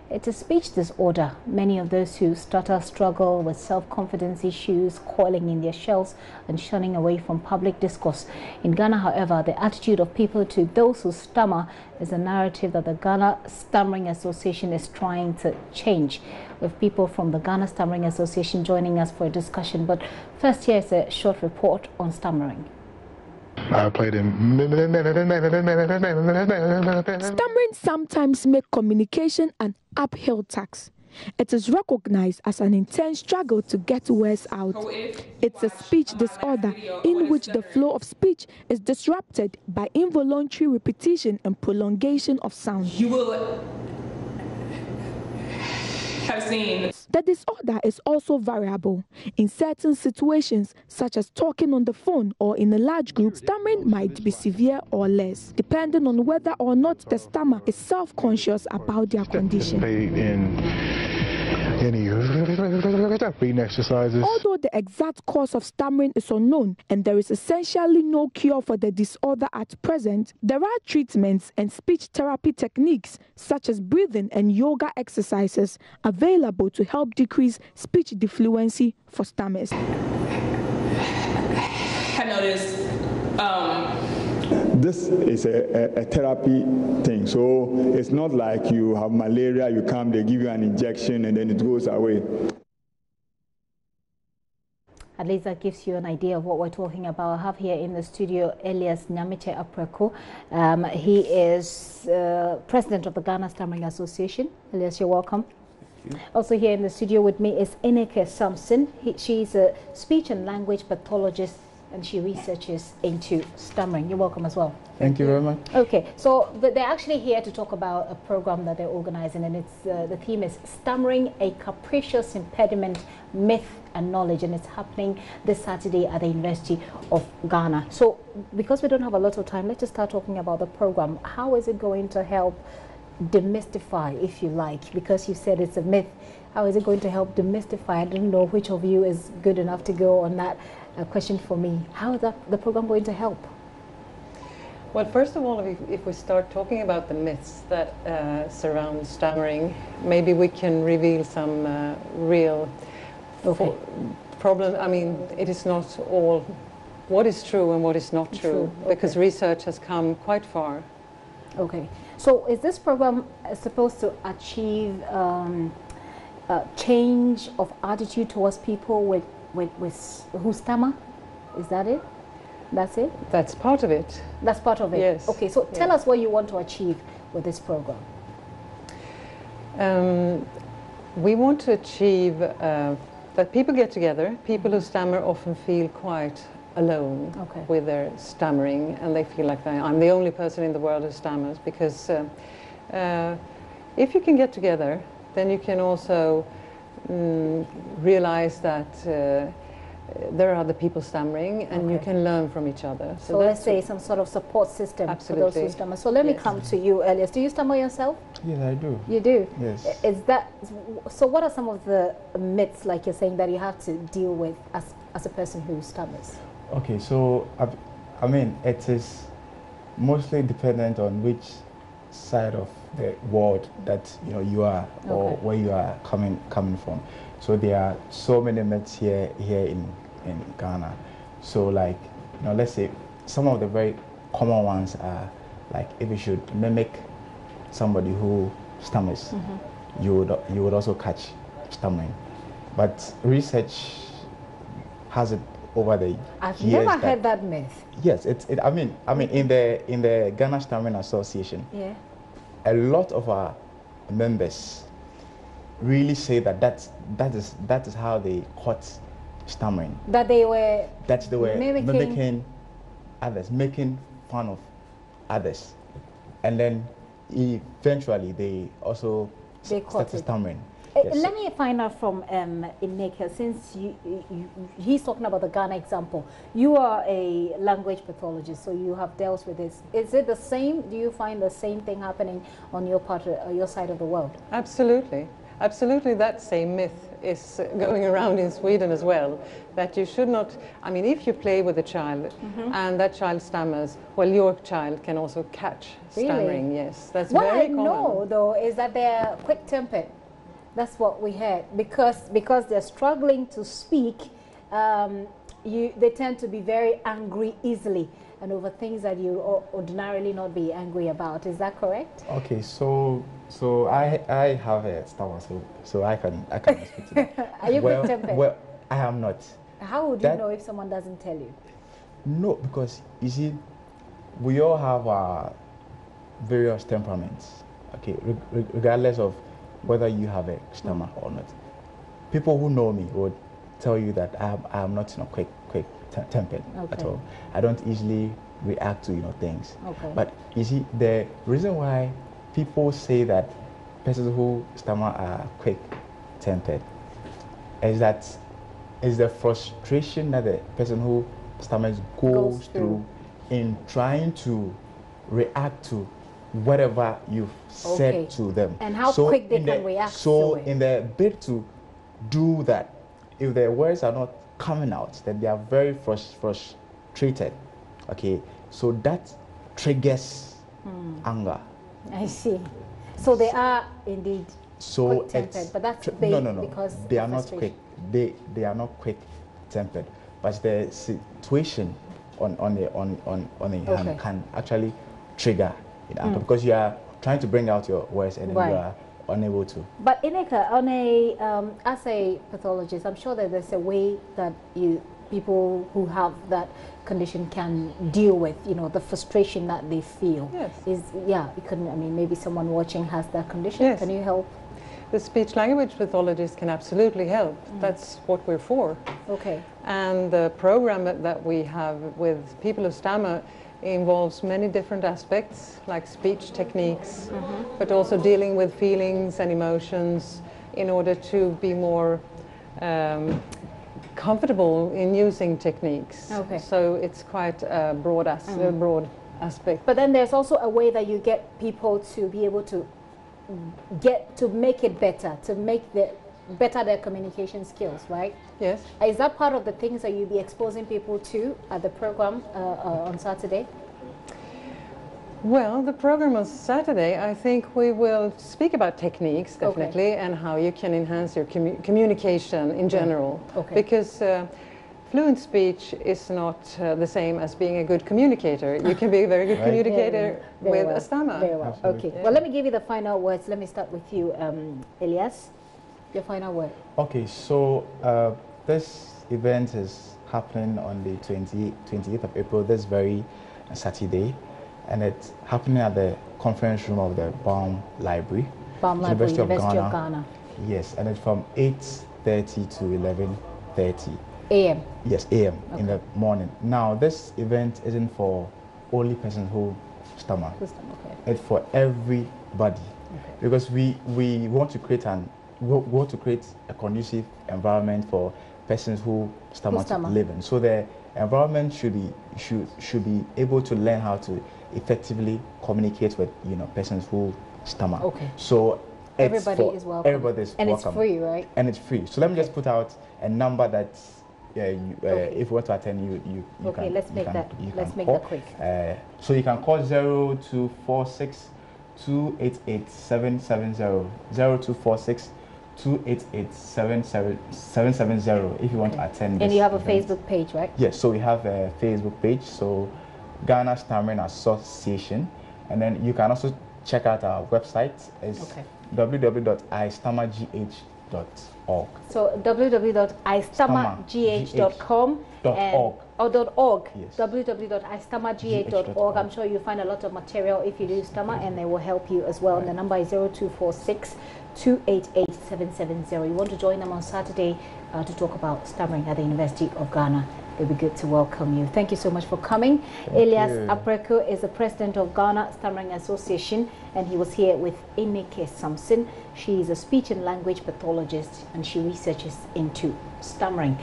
It's a speech disorder. Many of those who stutter struggle with self-confidence issues, coiling in their shells and shunning away from public discourse. In Ghana, however, the attitude of people to those who stammer is a narrative that the Ghana Stammering Association is trying to change. With people from the Ghana Stammering Association joining us for a discussion. But first, here is a short report on stammering. I played in. Stammering sometimes makes communication an uphill task. It is recognized as an intense struggle to get words out. It's a speech disorder in which the flow of speech is disrupted by involuntary repetition and prolongation of sound. You will have seen. The disorder is also variable. In certain situations, such as talking on the phone or in a large group, stammering might be severe or less, depending on whether or not the stammer is self-conscious about their condition. Any breathing exercises. Although the exact cause of stammering is unknown and there is essentially no cure for the disorder at present, there are treatments and speech therapy techniques such as breathing and yoga exercises available to help decrease speech defluency for stammers. I noticed. This is a therapy thing, so it's not like you have malaria, you come, they give you an injection and then it goes away. At least that gives you an idea of what we're talking about. I have here in the studio Elias Nyamiche Apreko. He is president of the Ghana Stammering Association. Elias, you're welcome. Also here in the studio with me is Ineke Samson. She's a speech and language pathologist and she researches into stammering. You're welcome as well. Thank you very much. Okay, so they're actually here to talk about a program that they're organizing, and it's the theme is Stammering, a Capricious Impediment, Myth and Knowledge, and it's happening this Saturday at the University of Ghana. So because we don't have a lot of time, let's just start talking about the program. How is it going to help demystify, if you like, because you said it's a myth? How is it going to help demystify? I don't know which of you is good enough to go on that question for me. How is the program going to help? Well, first of all, if we start talking about the myths that surround stammering, maybe we can reveal some real problem. I mean, it is not all what is true and what is not true, because research has come quite far. Okay. So is this program supposed to achieve change of attitude towards people who stammer? Is that it? That's it? That's part of it. That's part of it? Yes. Okay, so tell us what you want to achieve with this program. We want to achieve that people get together. People who stammer often feel quite alone with their stammering, and they feel like I'm the only person in the world who stammers, because if you can get together, then you can also realize that there are other people stammering, and you can learn from each other. So let's say some sort of support system for those who stammer. So let me come to you, Elias. Do you stammer yourself? Yes, I do. You do? Yes. Is that so? What are some of the myths, like you're saying, that you have to deal with as a person who stammers? Okay, so I mean, it is mostly dependent on which side of the world that you are, or where you are coming from. So there are so many myths here in Ghana. So like, let's say some of the very common ones are like, if you should mimic somebody who stammers, you would also catch stammering. But research has it over the I've years. Never heard that myth. Yes, I mean in the Ghana Stammering Association, a lot of our members really say that is how they caught stammering. That they were mimicking others, making fun of others, and then eventually they started stammering. Yes. Let me find out from Ineke, since he's talking about the Ghana example. You are a language pathologist, so you have dealt with this. Is it the same? Do you find the same thing happening on your side of the world? Absolutely. Absolutely, that same myth is going around in Sweden as well, that you should not, I mean, if you play with a child and that child stammers, well, your child can also catch stammering, yes. That's very common. What I know, though, is that they're quick-tempered. That's what we heard. Because they're struggling to speak, they tend to be very angry easily and over things that you ordinarily not be angry about. Is that correct? Okay, so I have a stammer, so I can speak to that. Are you quick-tempered? Well, I am not. How would you know if someone doesn't tell you? No, because you see, we all have our various temperaments. Okay, regardless of whether you have a stammer or not. People who know me would tell you that I am not quick-tempered at all. I don't easily react to things. Okay. But you see, the reason why people say that persons who stammer are quick-tempered is the frustration that the person who stammers goes through in trying to react to whatever you've said to them. And how quick they can react to it. So in the bid to do that, if the words are not coming out, then they are very frustrated. Okay, so that triggers anger. I see. So they are indeed quick-tempered, but that's no. because they are not quick. They are not quick-tempered, but the situation on the hand can actually trigger it because you are trying to bring out your words and then you are unable to. But Ineka, as a pathologist, I'm sure that there's a way that people who have that condition can deal with, the frustration that they feel. Yes. Maybe someone watching has that condition. Yes. Can you help? The speech-language pathologist can absolutely help. That's what we're for. Okay. And the program that we have with people who stammer involves many different aspects, like speech techniques, but also dealing with feelings and emotions in order to be more comfortable in using techniques. Okay. So it's quite a broad aspect. But then there's also a way that you get people to be able to make it better, to make better their communication skills, right? Yes. Is that part of the things that you'll be exposing people to at the program on Saturday? Well, the program on Saturday, I think we will speak about techniques, definitely, and how you can enhance your communication in general. Okay. Because fluent speech is not the same as being a good communicator. You can be a very good communicator with a stammer. Very well. Absolutely. Okay. Well, let me give you the final words. Let me start with you, Elias. Your final word. Okay, so this event is happening on the 28th of April, this very Saturday, and it's happening at the conference room of the Baum Library, University of Ghana. Yes, and it's from 8:30 to 11:30 a.m. Yes, a.m. in the morning. Now, this event isn't for only persons who stammer. It's for everybody, because we want to create a conducive environment for persons who stammer to live in. So the environment should be able to learn how to effectively communicate with persons who stammer. Okay. So everybody is welcome. Everybody is and welcome. It's free, right? And it's free. So let me just put out a number that if you want to attend, you okay, can. Let's make that quick. So you can call 0246 288 770 0246 288 770 if you want to attend. And you have a event. Facebook page, right? Yes, so we have a Facebook page, so Ghana Stammering Association, and then you can also check out our website. It's www.istammergh.org. So www.istammergh.com .org. Yes. www.istammergh.org. I'm sure you'll find a lot of material if you do stammer, and they will help you as well. And the number is 0246 288 770. You want to join them on Saturday to talk about stammering at the University of Ghana. It'll be good to welcome you. Thank you so much for coming. Elias Apreko is the president of Ghana Stammering Association, and he was here with Ineke Samson. She is a speech and language pathologist, and she researches into stammering.